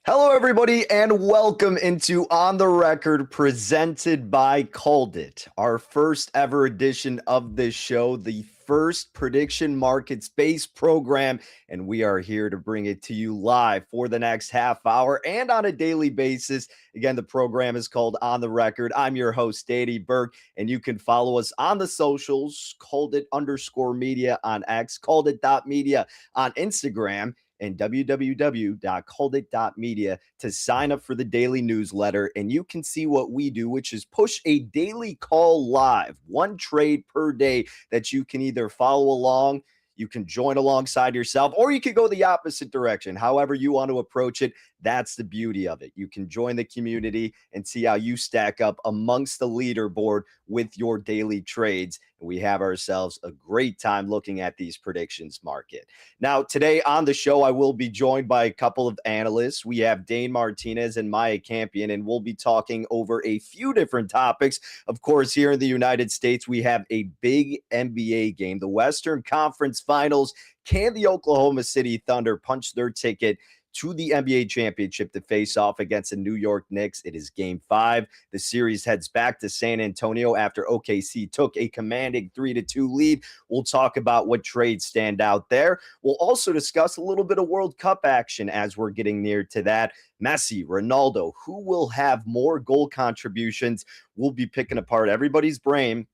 Hello, everybody, and welcome into On the Record presented by CalledIt, our first ever edition of this show, the first prediction markets based program. And we are here to bring it to you live for the next half hour and on a daily basis. Again, the program is called On the Record. I'm your host, Danny Burke, and you can follow us on the socials, CalledIt_media on X, CalledIt.media on Instagram, and www.calledit.media to sign up for the daily newsletter. And you can see what we do, which is push a daily call live, one trade per day that you can either follow along, you can join alongside yourself, or you can go the opposite direction. However you want to approach it, that's the beauty of it. You can join the community and see how you stack up amongst the leaderboard with your daily trades. And we have ourselves a great time looking at these predictions market. Now, today on the show, I will be joined by a couple of analysts. We have Dane Martinez and Maya Campion, and we'll be talking over a few different topics. Of course, here in the United States, we have a big NBA game, the Western Conference Finals. Can the Oklahoma City Thunder punch their ticket to the NBA championship to face off against the New York Knicks? It is game 5. The series heads back to San Antonio after OKC took a commanding 3-2 lead. We'll talk about what trades stand out there. We'll also discuss a little bit of World Cup action as we're getting near to that. Messi, Ronaldo, who will have more goal contributions? We'll be picking apart everybody's brain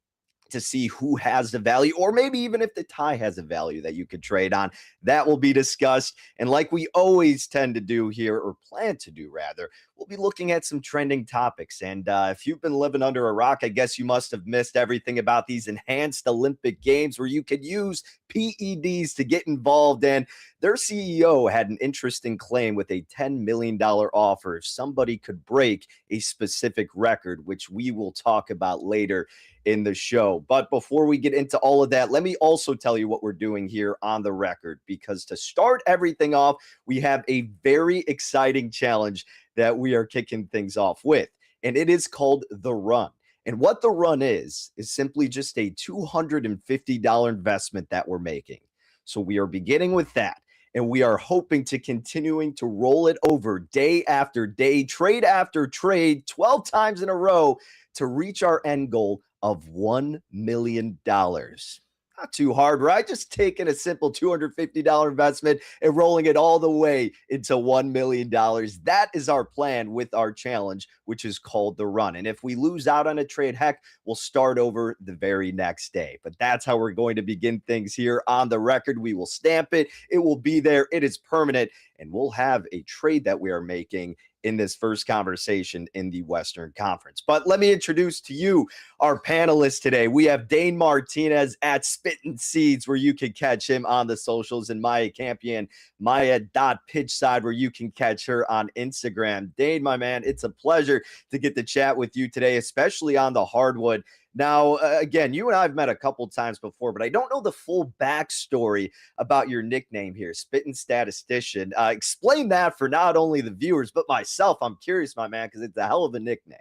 to see who has the value, or maybe even if the tie has a value that you could trade on. That will be discussed. And like we always tend to do here, or plan to do rather, we'll be looking at some trending topics. And if you've been living under a rock, I guess you must have missed everything about these enhanced Olympic Games where you could use PEDs to get involved. And their CEO had an interesting claim with a $10 million offer if somebody could break a specific record, which we will talk about later in the show. But before we get into all of that, let me also tell you what we're doing here on the record, because to start everything off, we have a very exciting challenge that we are kicking things off with, and it is called The Run. And what The Run is simply just a $250 investment that we're making. So we are beginning with that. And we are hoping to continuing to roll it over day after day, trade after trade, 12 times in a row to reach our end goal of $1 million. Not too hard, right? Just taking a simple $250 investment and rolling it all the way into $1 million. That is our plan with our challenge, which is called The Run. And if we lose out on a trade, heck, we'll start over the very next day. But that's how we're going to begin things here on the record. We will stamp it. It will be there. It is permanent. And we'll have a trade that we are making in this first conversation in the Western Conference. But let me introduce to you our panelists today. We have Dane Martinez at Spittin' Seeds, where you can catch him on the socials, and Maya Campion, Maya.pitchside, where you can catch her on Instagram. Dane, my man, it's a pleasure to get to chat with you today, especially on the hardwood. Now, again, you and I have met a couple times before, but I don't know the full backstory about your nickname here, Spittin' Statistician. Explain that for not only the viewers, but myself. I'm curious, my man, because it's a hell of a nickname.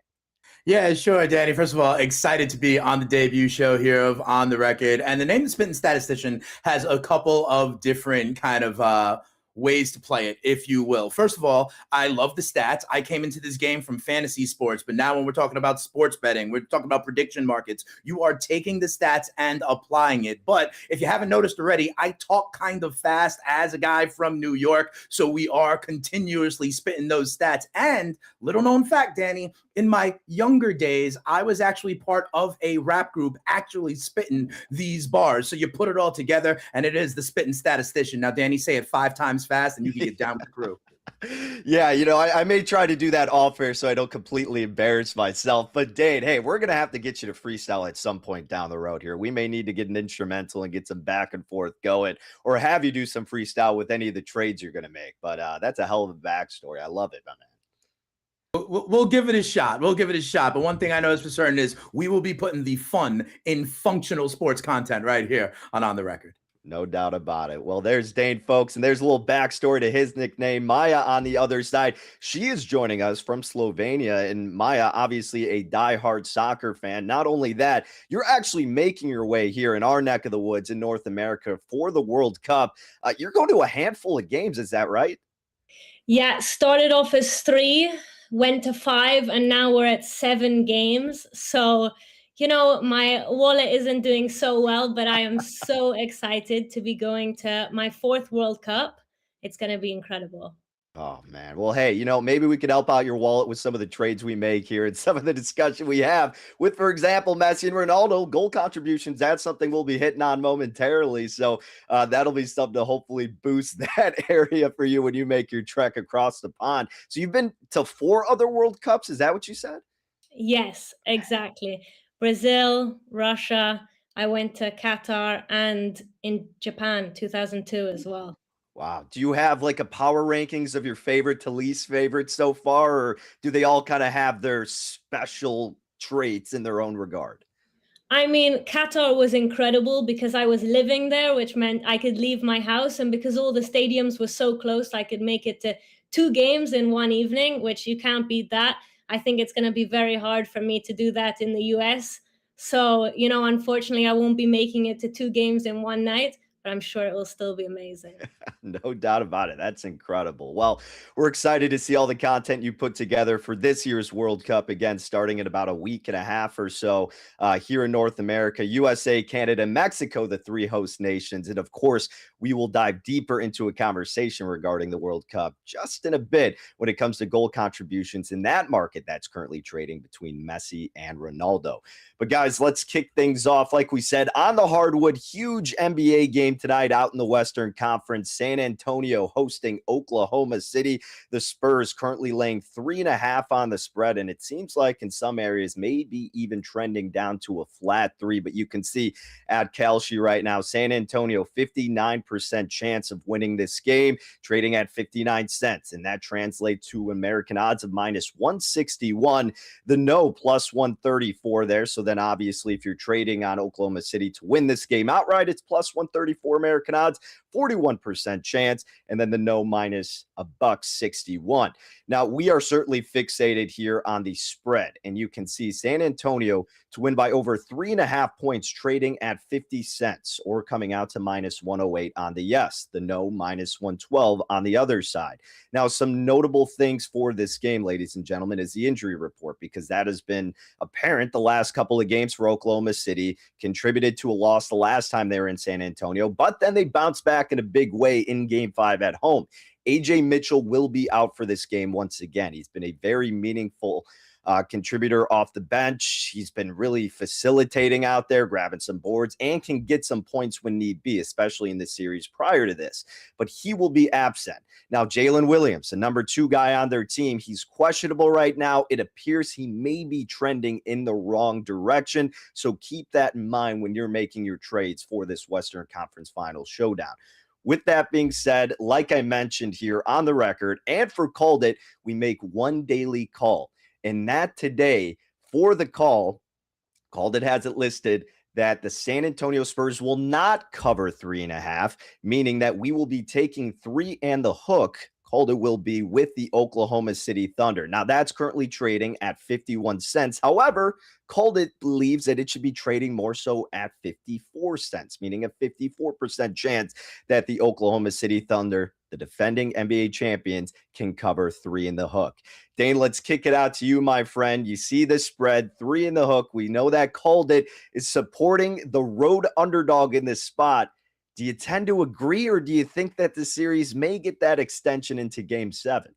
Yeah, sure, Danny. First of all, excited to be on the debut show here of On the Record. And the name The Spittin' Statistician has a couple of different kind of ways to play it, if you will. First of all, I love the stats. I came into this game from fantasy sports, but now when we're talking about sports betting, we're talking about prediction markets, you are taking the stats and applying it. But if you haven't noticed already, I talk kind of fast as a guy from New York, so we are continuously spitting those stats. And little known fact, Danny, in my younger days, I was actually part of a rap group actually spitting these bars. So you put it all together, and it is the Spittin' Statistician. Now, Danny, say it 5 times fast, and you can get down with the crew. Yeah, I may try to do that off air so I don't completely embarrass myself. But Dane, hey, we're gonna have to get you to freestyle at some point down the road here. We may need to get an instrumental and get some back and forth going, or have you do some freestyle with any of the trades you're gonna make. But that's a hell of a backstory. I love it, my man. We'll give it a shot. We'll give it a shot. But one thing I know is for certain is we will be putting the fun in functional sports content right here on the Record. No doubt about it. Well, there's Dane, folks, and there's a little backstory to his nickname. Maya on the other side, she is joining us from Slovenia, and Maya, obviously a diehard soccer fan. Not only that, you're actually making your way here in our neck of the woods in North America for the World Cup. You're going to a handful of games, is that right? Yeah, started off as 3, went to 5, and now we're at 7 games. So, my wallet isn't doing so well, but I am so excited to be going to my 4th World Cup. It's going to be incredible. Oh man. Well, hey, maybe we could help out your wallet with some of the trades we make here and some of the discussion we have with, for example, Messi and Ronaldo goal contributions. That's something we'll be hitting on momentarily. So that'll be something to hopefully boost that area for you when you make your trek across the pond. So you've been to 4 other World Cups. Is that what you said? Yes, exactly. Brazil, Russia. I went to Qatar and in Japan 2002 as well. Wow. Do you have like a power rankings of your favorite to least favorite so far, or do they all kind of have their special traits in their own regard? I mean, Qatar was incredible because I was living there, which meant I could leave my house. And because all the stadiums were so close, I could make it to 2 games in one evening, which you can't beat that. I think it's going to be very hard for me to do that in the US. So, unfortunately, I won't be making it to 2 games in one night, but I'm sure it will still be amazing. No doubt about it. That's incredible. Well, we're excited to see all the content you put together for this year's World Cup. Again, starting in about a week and a half or so here in North America, USA, Canada, Mexico, the 3 host nations. And of course, we will dive deeper into a conversation regarding the World Cup just in a bit when it comes to goal contributions in that market that's currently trading between Messi and Ronaldo. But guys, let's kick things off. Like we said, on the hardwood, huge NBA game tonight out in the Western Conference. San Antonio hosting Oklahoma City. The Spurs currently laying 3.5 on the spread, and it seems like in some areas maybe even trending down to a flat 3. But you can see at Kalshi right now, San Antonio 59% chance of winning this game, trading at 59 cents, and that translates to American odds of minus 161. The no plus 134 there. So then obviously if you're trading on Oklahoma City to win this game outright, it's plus 134 American odds, 41% chance, and then the no minus $1.61. Now we are certainly fixated here on the spread, and you can see San Antonio to win by over 3.5 points, trading at 50 cents, or coming out to minus 108 on the yes, the no minus 112 on the other side. Now, some notable things for this game, ladies and gentlemen, is the injury report, because that has been apparent the last couple of games for Oklahoma City, contributed to a loss the last time they were in San Antonio, but then they bounced back in a big way in Game 5 at home. AJ Mitchell will be out for this game once again. He's been a very meaningful contributor off the bench. He's been really facilitating out there, grabbing some boards, and can get some points when need be, especially in the series prior to this. But he will be absent. Now, Jalen Williams, the number 2 guy on their team, he's questionable right now. It appears he may be trending in the wrong direction. So keep that in mind when you're making your trades for this Western Conference Finals showdown. With that being said, like I mentioned here on the record and for Called It, we make one daily call. And that today, for the call, Called It has it listed that the San Antonio Spurs will not cover 3.5, meaning that we will be taking 3 and the hook. Called It will be with the Oklahoma City Thunder. Now, that's currently trading at 51 cents. However, Called It believes that it should be trading more so at 54 cents, meaning a 54% chance that the Oklahoma City Thunder, the defending NBA champions, can cover 3 in the hook. Dane, let's kick it out to you, my friend. You see the spread, 3 in the hook. We know that Called It is supporting the road underdog in this spot. Do you tend to agree, or do you think that the series may get that extension into Game 7?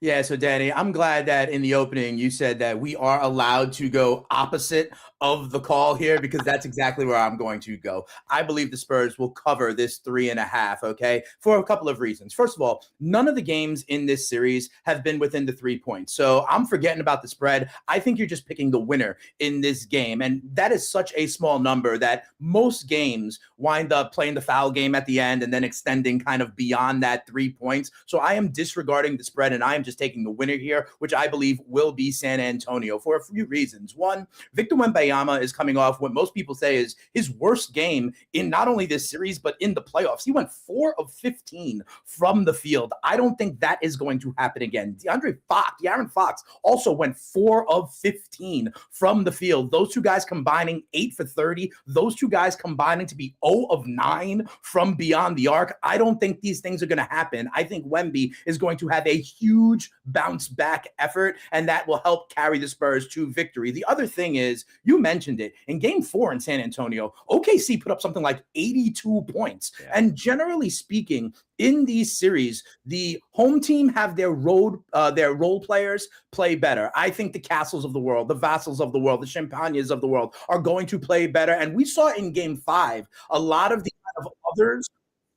Yeah, so Danny, I'm glad that in the opening you said that we are allowed to go opposite of the call here, because that's exactly where I'm going to go. I believe the Spurs will cover this 3.5, okay, for a couple of reasons. First of all, none of the games in this series have been within the 3 points. So I'm forgetting about the spread. I think you're just picking the winner in this game. And that is such a small number that most games wind up playing the foul game at the end and then extending kind of beyond that 3 points. So I am disregarding the spread, and I am just is taking the winner here, which I believe will be San Antonio for a few reasons. One, Victor Wembanyama is coming off what most people say is his worst game in not only this series, but in the playoffs. He went 4 of 15 from the field. I don't think that is going to happen again. De'Aaron Fox also went 4 of 15 from the field. Those two guys combining 8 for 30. Those two guys combining to be 0 of 9 from beyond the arc. I don't think these things are going to happen. I think Wemby is going to have a huge bounce back effort, and that will help carry the Spurs to victory. The other thing is, you mentioned it, in game 4 in San Antonio, OKC put up something like 82 points. Yeah. And generally speaking, in these series, the home team have their role players play better. I think the Castles of the world, the Vassals of the world, the Champagnes of the world are going to play better. And we saw in game 5, a lot of the kind of others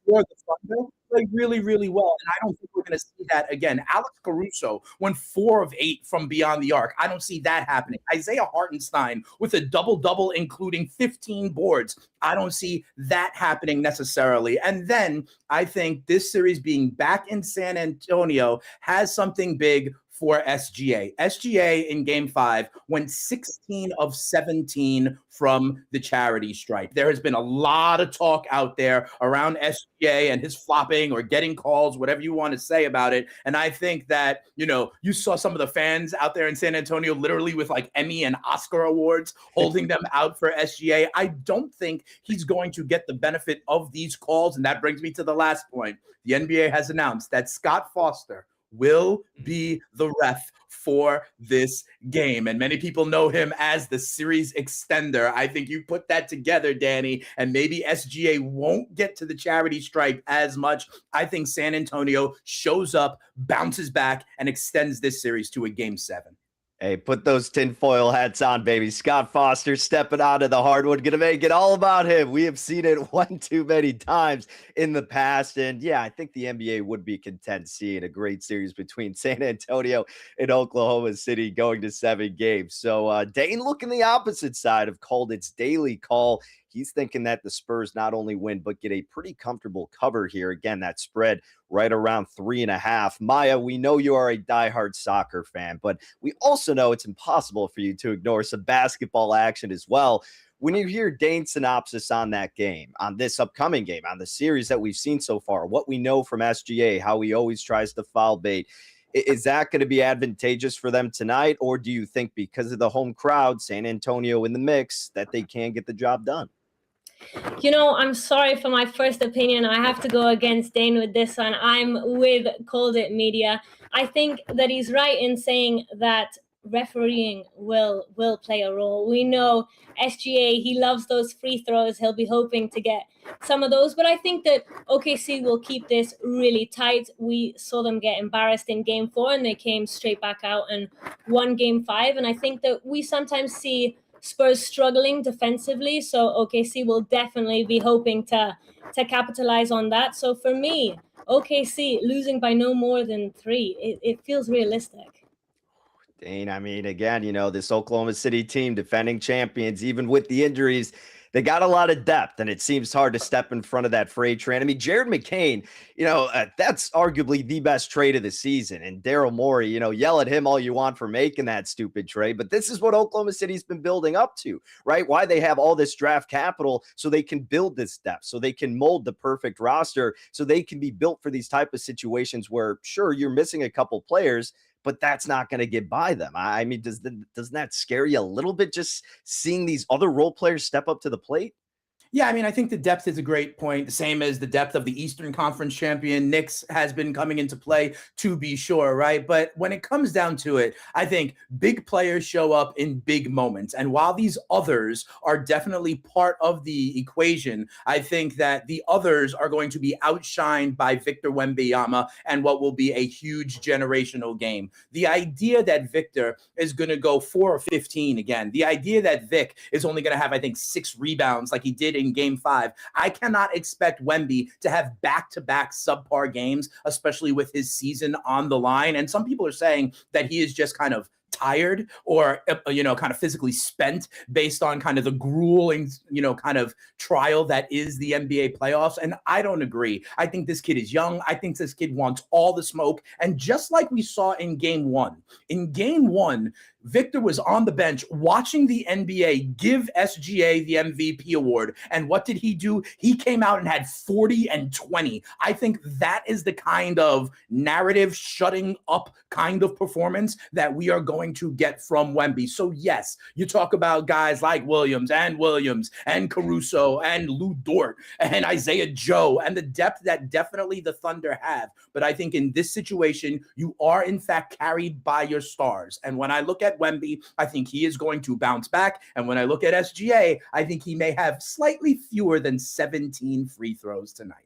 for the Thunder play really, really well. And I don't think we're going to see that again. Alex Caruso went 4 of 8 from beyond the arc. I don't see that happening. Isaiah Hartenstein with a double-double, including 15 boards. I don't see that happening necessarily. And then I think this series being back in San Antonio has something big for SGA. SGA in game 5 went 16 of 17 from the charity stripe. There has been a lot of talk out there around SGA and his flopping or getting calls, whatever you want to say about it. And I think that, you saw some of the fans out there in San Antonio literally with like Emmy and Oscar awards holding them out for SGA. I don't think he's going to get the benefit of these calls. And that brings me to the last point. The NBA has announced that Scott Foster will be the ref for this game. And many people know him as the series extender. I think you put that together, Danny, and maybe SGA won't get to the charity stripe as much. I think San Antonio shows up, bounces back, and extends this series to a game 7. Hey, put those tinfoil hats on, baby. Scott Foster stepping onto the hardwood. Gonna make it all about him. We have seen it one too many times in the past. And yeah, I think the NBA would be content seeing a great series between San Antonio and Oklahoma City going to 7 games. So Dane looking the opposite side of CalledIt's daily call. He's thinking that the Spurs not only win, but get a pretty comfortable cover here. Again, that spread right around 3.5. Maya, we know you are a diehard soccer fan, but we also know it's impossible for you to ignore some basketball action as well. When you hear Dane's synopsis on that game, on this upcoming game, on the series that we've seen so far, what we know from SGA, how he always tries to foul bait, is that going to be advantageous for them tonight? Or do you think because of the home crowd, San Antonio in the mix, that they can get the job done? I'm sorry for my first opinion. I have to go against Dane with this one. I'm with CalledIt Media. I think that he's right in saying that refereeing will play a role. We know SGA, he loves those free throws. He'll be hoping to get some of those. But I think that OKC will keep this really tight. We saw them get embarrassed in game 4, and they came straight back out and won game 5. And I think that we sometimes see Spurs struggling defensively, so OKC will definitely be hoping to capitalize on that. So for me, OKC losing by no more than 3, it feels realistic. Dane, I mean, again, this Oklahoma City team, defending champions, even with the injuries, they got a lot of depth, and it seems hard to step in front of that freight train. I mean, Jared McCain, that's arguably the best trade of the season. And Daryl Morey, yell at him all you want for making that stupid trade. But this is what Oklahoma City's been building up to, right? Why they have all this draft capital so they can build this depth, so they can mold the perfect roster, so they can be built for these type of situations where, sure, you're missing a couple players, but that's not going to get by them. I mean, doesn't that scare you a little bit, just seeing these other role players step up to the plate? Yeah, I mean, I think the depth is a great point. The same as the depth of the Eastern Conference champion Knicks has been coming into play, to be sure, right? But when it comes down to it, I think big players show up in big moments. And while these others are definitely part of the equation, I think that the others are going to be outshined by Victor Wembanyama and what will be a huge generational game. The idea that Victor is going to go 4 or 15 again, the idea that Vic is only going to have, I think, 6 rebounds like he did in game 5. I cannot expect Wemby to have back-to-back subpar games, especially with his season on the line. And some people are saying that he is just kind of tired or, kind of physically spent based on kind of the grueling, kind of trial that is the NBA playoffs. And I don't agree. I think this kid is young. I think this kid wants all the smoke. And just like we saw in game one, Victor was on the bench watching the NBA give SGA the MVP award. And what did he do? He came out and had 40 and 20. I think that is the kind of narrative shutting up kind of performance that we are going to get from Wemby. So yes, you talk about guys like Williams and Caruso and Lou Dort and Isaiah Joe and the depth that definitely the Thunder have. But I think in this situation, you are in fact carried by your stars. And when I look at Wemby, I think he is going to bounce back. And when I look at SGA, I think he may have slightly fewer than 17 free throws tonight.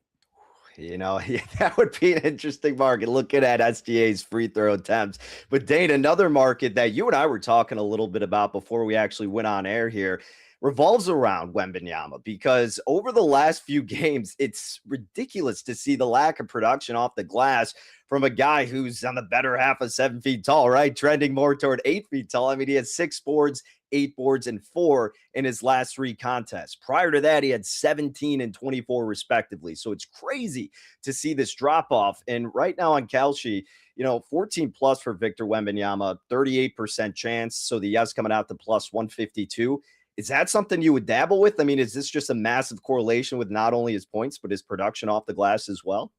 That would be an interesting market looking at SGA's free throw attempts. But Dane, another market that you and I were talking a little bit about before we actually went on air here revolves around Wembanyama, because over the last few games, it's ridiculous to see the lack of production off the glass from a guy who's on the better half of 7 feet tall, right? Trending more toward 8 feet tall. I mean, he has 6 boards, 8 boards, and 4 in his last 3 contests. Prior to that, he had 17 and 24 respectively. So it's crazy to see this drop off. And right now on Kalshi, 14 plus for Victor Wembanyama, 38% chance. So the yes coming out to plus 152. Is that something you would dabble with? I mean, is this just a massive correlation with not only his points, but his production off the glass as well?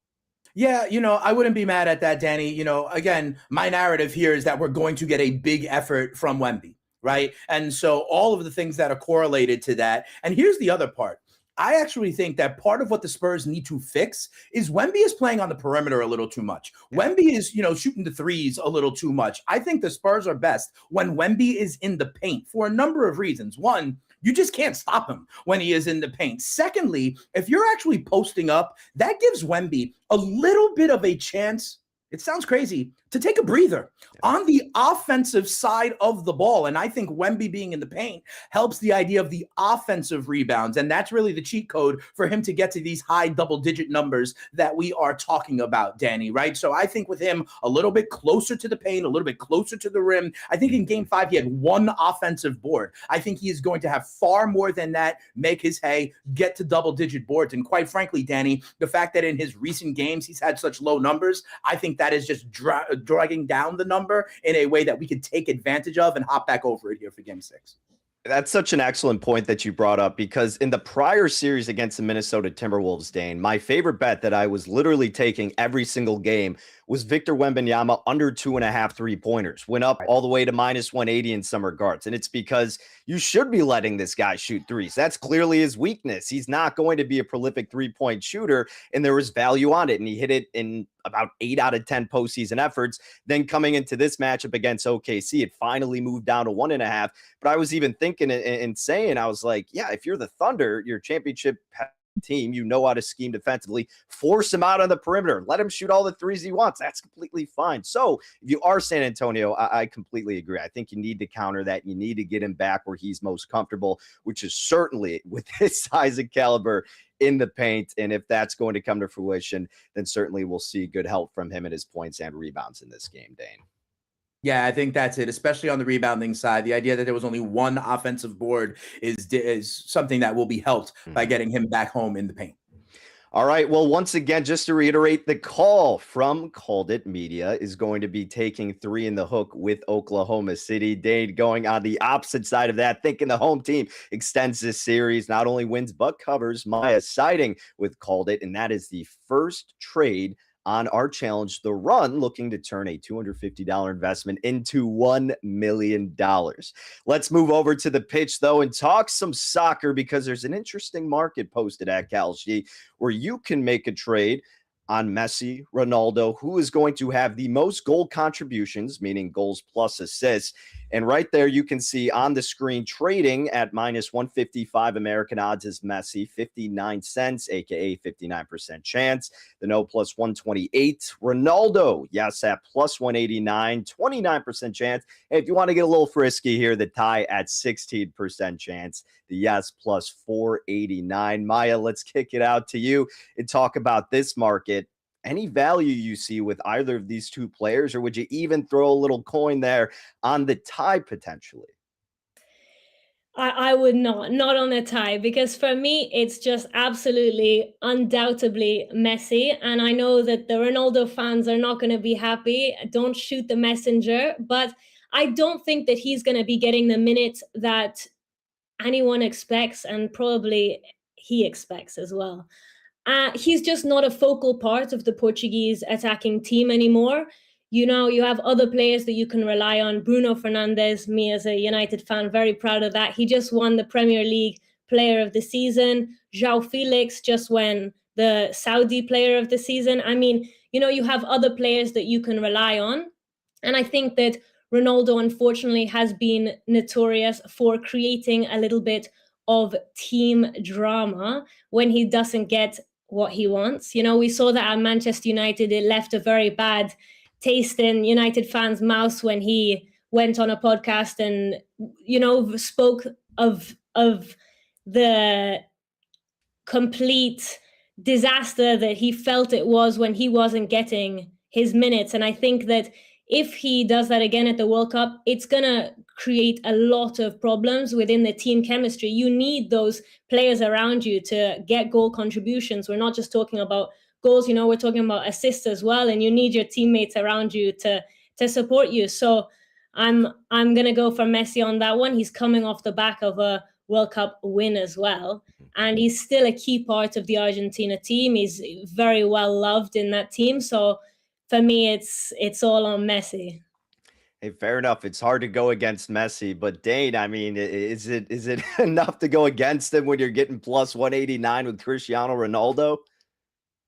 Yeah, I wouldn't be mad at that, Danny. Again, my narrative here is that we're going to get a big effort from Wemby, right? And so all of the things that are correlated to that. And here's the other part. I actually think that part of what the Spurs need to fix is Wemby is playing on the perimeter a little too much. Wemby is, shooting the threes a little too much. I think the Spurs are best when Wemby is in the paint for a number of reasons. One, you just can't stop him when he is in the paint. Secondly, if you're actually posting up, that gives Wemby a little bit of a chance. It sounds crazy to take a breather on the offensive side of the ball. And I think Wemby being in the paint helps the idea of the offensive rebounds. And that's really the cheat code for him to get to these high double-digit numbers that we are talking about, Danny, right? So I think with him a little bit closer to the paint, a little bit closer to the rim, I think in game 5 he had 1 offensive board. I think he is going to have far more than that, make his hay, get to double-digit boards. And quite frankly, Danny, the fact that in his recent games he's had such low numbers, I think that is just dragging down the number in a way that we can take advantage of and hop back over it here for game 6. That's such an excellent point that you brought up, because in the prior series against the Minnesota Timberwolves, Dane, my favorite bet that I was literally taking every single game was Victor Wembanyama under 2.5 3-pointers. Went up all the way to minus 180 in some regards. And it's because you should be letting this guy shoot threes. That's clearly his weakness. He's not going to be a prolific 3-point shooter, and there was value on it. And he hit it in about 8 out of 10 postseason efforts. Then coming into this matchup against OKC, it finally moved down to 1.5. But I was even thinking and saying, I was like, yeah, if you're the Thunder, your championship team, you know how to scheme defensively, force him out on the perimeter, let him shoot all the threes he wants. That's completely fine. So if you are San Antonio, I completely agree. I think you need to counter that. You need to get him back where he's most comfortable, which is certainly with his size and caliber in the paint. And if that's going to come to fruition, then certainly we'll see good help from him and his points and rebounds in this game, Dane. Yeah, I think that's it, especially on the rebounding side. The idea that there was only 1 offensive board is something that will be helped by getting him back home in the paint. All right. Well, once again, just to reiterate, the call from CalledIt Media is going to be taking 3 in the hook with Oklahoma City. Dane going on the opposite side of that, thinking the home team extends this series, not only wins, but covers. Maya siding with CalledIt, and that is the first trade on our challenge, The Run, looking to turn a $250 investment into $1 million. Let's move over to the pitch, though, and talk some soccer, because there's an interesting market posted at Kalshi where you can make a trade on Messi, Ronaldo, who is going to have the most goal contributions, meaning goals plus assists. And right there, you can see on the screen trading at minus 155 American odds is Messi, 59 cents, aka 59% chance. The no plus 128. Ronaldo, yes, at plus 189, 29% chance. And if you want to get a little frisky here, the tie at 16% chance. The yes plus 489. Maya, let's kick it out to you and talk about this market. any value you see with either of these two players, or would you even throw a little coin there on the tie potentially? I would not on a tie, because for me it's just absolutely undoubtedly Messi, and I know that the Ronaldo fans are not going to be happy. Don't shoot the messenger, but I don't think that he's going to be getting the minutes that anyone expects, and probably he expects as well. He's just not a focal part of the Portuguese attacking team anymore. You know, you have other players that you can rely on. Bruno Fernandes, me as a United fan, very proud of that. He just won the Premier League Player of the Season. João Felix just won the Saudi Player of the Season. I mean, you know, you have other players that you can rely on. And I think that Ronaldo, unfortunately, has been notorious for creating a little bit of team drama when he doesn't get what he wants. You know, we saw that at Manchester United, it left a very bad taste in United fans' mouths when he went on a podcast and, you know, spoke of the complete disaster that he felt it was when he wasn't getting his minutes. And I think that if he does that again at the World Cup, it's going to create a lot of problems within the team chemistry. You need those players around you to get goal contributions. We're not just talking about goals, you know, we're talking about assists as well. And you need your teammates around you to support you. So I'm going to go for Messi on that one. He's coming off the back of a World Cup win as well. And he's still a key part of the Argentina team. He's very well loved in that team. So for me, it's all on Messi. Hey, fair enough. It's hard to go against Messi, but Dane, I mean, is it enough to go against him when you're getting plus 189 with Cristiano Ronaldo?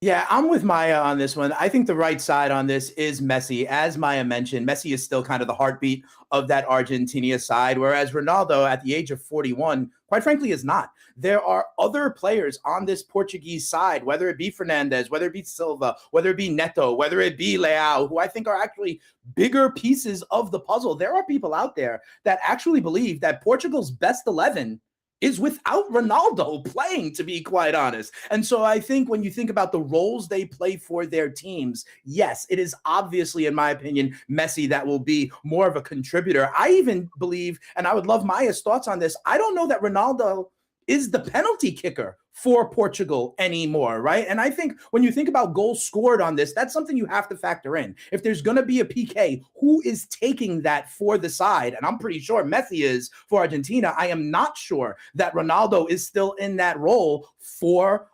Yeah, I'm with Maya on this one. I think the right side on this is Messi. As Maya mentioned, Messi is still kind of the heartbeat of that Argentina side, whereas Ronaldo, at the age of 41, quite frankly, is not. There are other players on this Portuguese side, whether it be Fernandes, whether it be Silva, whether it be Neto, whether it be Leao, who I think are actually bigger pieces of the puzzle. There are people out there that actually believe that Portugal's best 11 is without Ronaldo playing, to be quite honest. And so I think when you think about the roles they play for their teams, yes, it is obviously, in my opinion, Messi that will be more of a contributor. I even believe, and I would love Maya's thoughts on this, I don't know that Ronaldo is the penalty kicker for Portugal anymore, right? And I think when you think about goals scored on this, that's something you have to factor in. If there's going to be a PK, who is taking that for the side? And I'm pretty sure Messi is for Argentina. I am not sure that Ronaldo is still in that role for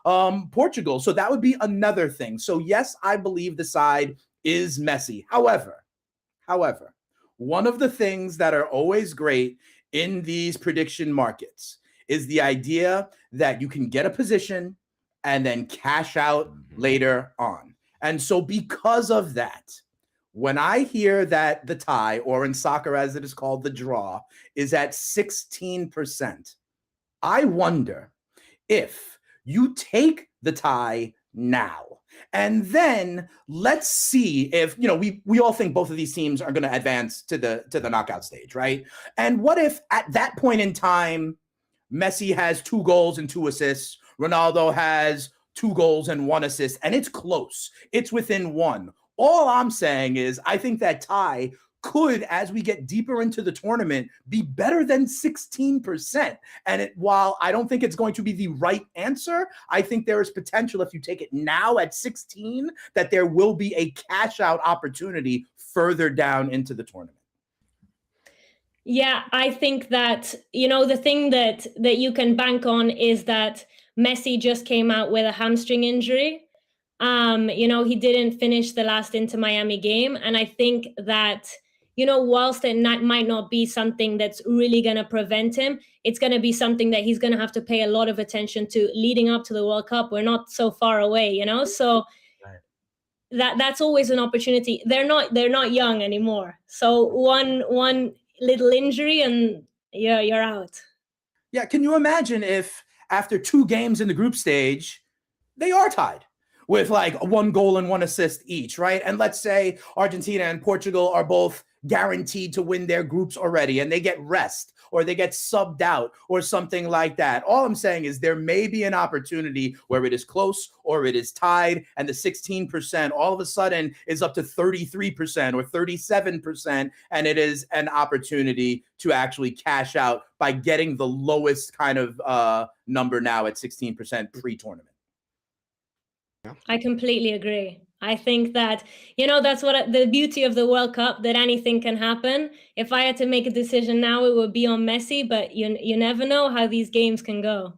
Portugal. So that would be another thing. So yes, I believe the side is Messi. However, one of the things that are always great in these prediction markets is the idea that you can get a position and then cash out later on. And so because of that, when I hear that the tie, or in soccer as it is called, the draw, is at 16%, I wonder if you take the tie now, and then let's see if, you know, we all think both of these teams are going to advance to the knockout stage, right? And what if at that point in time, Messi has 2 goals and 2 assists. Ronaldo has 2 goals and 1 assist, and it's close. It's within 1. All I'm saying is I think that tie could, as we get deeper into the tournament, be better than 16%. And while I don't think it's going to be the right answer, I think there is potential, if you take it now at 16, that there will be a cash out opportunity further down into the tournament. Yeah, I think that, you know, the thing that you can bank on is that Messi just came out with a hamstring injury. You know, he didn't finish the last Inter Miami game. And I think that, you know, whilst it might not be something that's really going to prevent him, it's going to be something that he's going to have to pay a lot of attention to leading up to the World Cup. We're not so far away, you know, so that's always an opportunity. They're not young anymore. So one little injury and you're out. Yeah, can you imagine if after 2 games in the group stage, they are tied? with like 1 goal and 1 assist each, right? And let's say Argentina and Portugal are both guaranteed to win their groups already and they get rest or they get subbed out or something like that. All I'm saying is there may be an opportunity where it is close or it is tied and the 16% all of a sudden is up to 33% or 37%, and it is an opportunity to actually cash out by getting the lowest kind of number now at 16% pre-tournament. I completely agree. I think that, that's what the beauty of the World Cup, that anything can happen. If I had to make a decision now, it would be on Messi, but you never know how these games can go.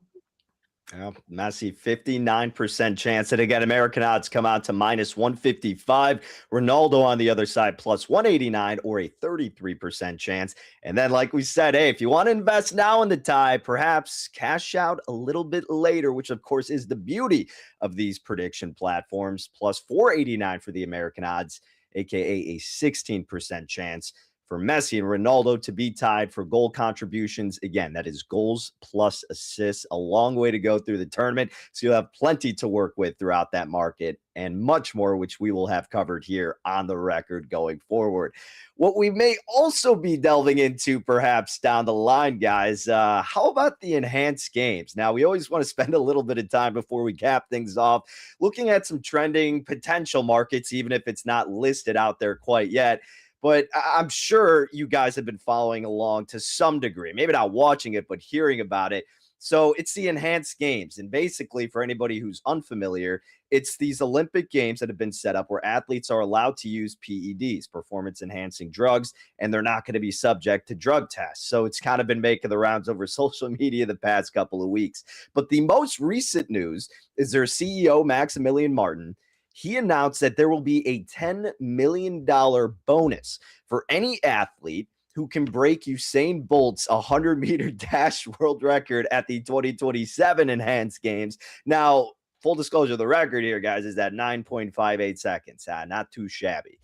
Well, Messi, 59% chance. And again, American odds come out to -155. Ronaldo on the other side, +189, or a 33% chance. And then, like we said, hey, if you want to invest now in the tie, perhaps cash out a little bit later, which of course is the beauty of these prediction platforms. +489 for the American odds, aka a 16% chance for Messi and Ronaldo to be tied for goal contributions. Again, that is goals plus assists. A long way to go through the tournament. So you'll have plenty to work with throughout that market and much more, which we will have covered here on the record going forward. What we may also be delving into perhaps down the line, guys, how about the enhanced games? Now, we always want to spend a little bit of time before we cap things off looking at some trending potential markets, even if it's not listed out there quite yet. But I'm sure you guys have been following along to some degree, maybe not watching it, but hearing about it. So it's the enhanced games. And basically, for anybody who's unfamiliar, it's these Olympic games that have been set up where athletes are allowed to use PEDs, performance enhancing drugs, and they're not going to be subject to drug tests. So it's kind of been making the rounds over social media the past couple of weeks. But the most recent news is their CEO, Maximilian Martin. He announced that there will be a $10 million bonus for any athlete who can break Usain Bolt's 100-meter dash world record at the 2027 Enhanced Games. Now, full disclosure, the record here, guys, is at 9.58 seconds. Not too shabby.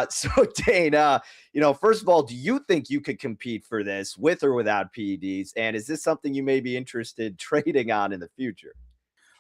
So, Dane, first of all, do you think you could compete for this with or without PEDs? And is this something you may be interested trading on in the future?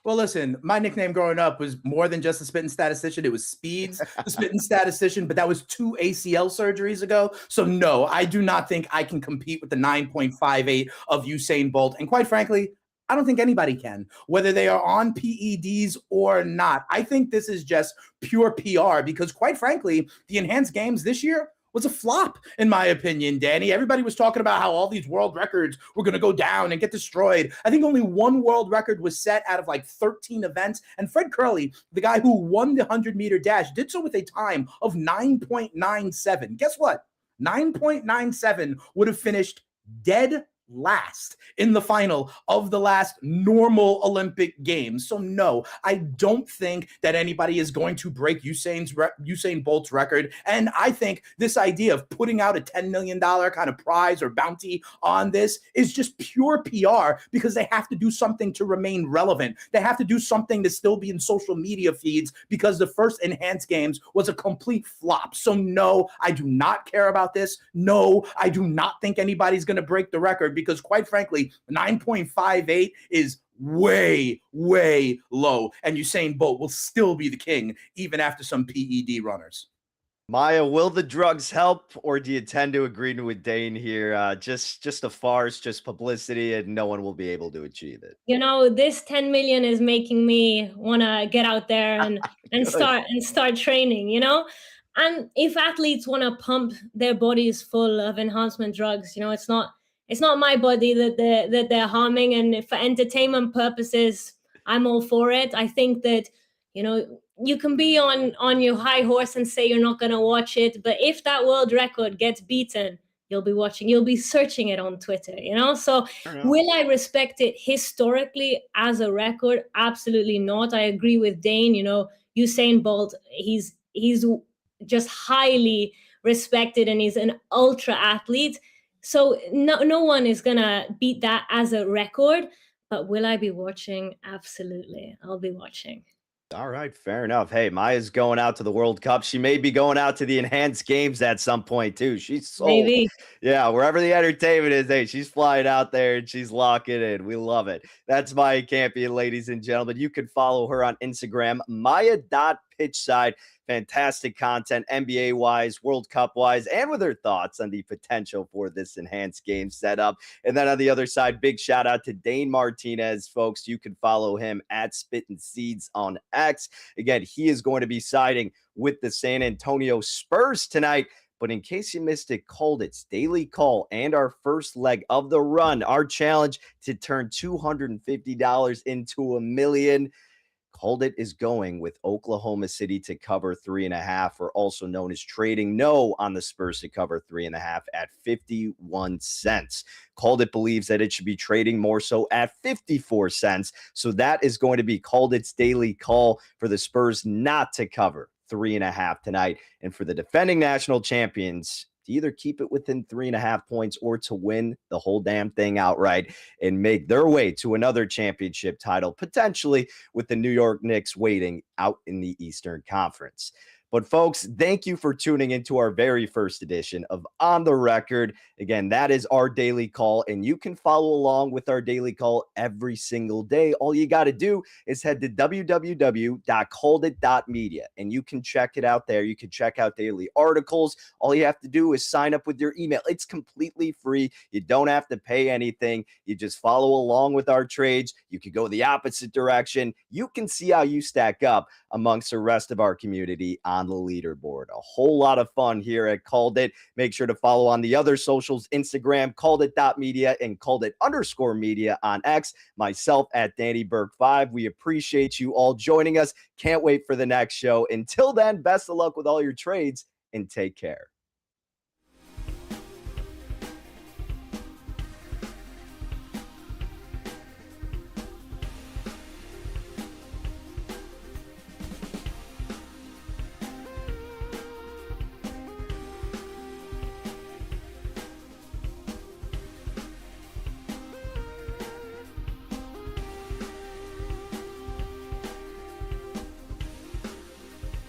Well, listen, my nickname growing up was more than just a spitting statistician. It was Speeds, the spitting statistician, but that was 2 ACL surgeries ago. So no, I do not think I can compete with the 9.58 of Usain Bolt. And quite frankly, I don't think anybody can, whether they are on PEDs or not. I think this is just pure PR because quite frankly, the enhanced games this year was a flop, in my opinion, Danny. Everybody was talking about how all these world records were going to go down and get destroyed. I think only one world record was set out of like 13 events. And Fred Curley, the guy who won the 100-meter dash, did so with a time of 9.97. Guess what? 9.97 would have finished dead last in the final of the last normal Olympic Games. So no, I don't think that anybody is going to break Usain Bolt's record. And I think this idea of putting out a $10 million kind of prize or bounty on this is just pure PR because they have to do something to remain relevant. They have to do something to still be in social media feeds because the first Enhanced Games was a complete flop. So no, I do not care about this. No, I do not think anybody's going to break the record because quite frankly, 9.58 is way, way low. And Usain Bolt will still be the king even after some PED runners. Maya, will the drugs help, or do you tend to agree with Dane here? Just a farce, just publicity, and no one will be able to achieve it. This 10 million is making me want to get out there and start training, And if athletes want to pump their bodies full of enhancement drugs, it's not my body that they're harming. And for entertainment purposes, I'm all for it. I think that, you can be on your high horse and say you're not going to watch it. But if that world record gets beaten, you'll be watching, you'll be searching it on Twitter, So will I respect it historically as a record? Absolutely not. I agree with Dane, Usain Bolt, he's just highly respected and he's an ultra athlete. So no one is going to beat that as a record. But will I be watching? Absolutely. I'll be watching. All right, fair enough. Hey, Maya's going out to the World Cup. She may be going out to the enhanced games at some point too. She's sold. Maybe. Yeah, wherever the entertainment is, hey, she's flying out there and she's locking in. We love it. That's Maya Campion, ladies and gentlemen. You can follow her on Instagram, Maya.pitchside. Fantastic content, NBA wise, World Cup wise, and with her thoughts on the potential for this enhanced game setup. And then on the other side, big shout out to Dane Martinez, folks. You can follow him at Spittin' Seeds on X. Again, he is going to be siding with the San Antonio Spurs tonight. But in case you missed it, CalledIt's daily call and our first leg of the run, our challenge to turn $250 into $1 million. CalledIt is going with Oklahoma City to cover 3.5, or also known as trading no on the Spurs to cover 3.5 at 51 cents. CalledIt believes that it should be trading more so at 54 cents. So that is going to be CalledIt's daily call for the Spurs not to cover 3.5 tonight. And for the defending national champions, to either keep it within 3.5 points or to win the whole damn thing outright and make their way to another championship title, potentially with the New York Knicks waiting out in the Eastern Conference. But folks, thank you for tuning into our very first edition of On the Record. Again, that is our daily call, and you can follow along with our daily call every single day. All you got to do is head to www.calledit.media, and you can check it out there. You can check out daily articles. All you have to do is sign up with your email. It's completely free. You don't have to pay anything. You just follow along with our trades. You can go the opposite direction. You can see how you stack up amongst the rest of our community on the leaderboard. A whole lot of fun here at CalledIt. Make sure to follow on the other socials, Instagram, CalledIt.media, and CalledIt_media on X. Myself at Danny Burke 5. We appreciate you all joining us. Can't wait for the next show. Until then, best of luck with all your trades and take care.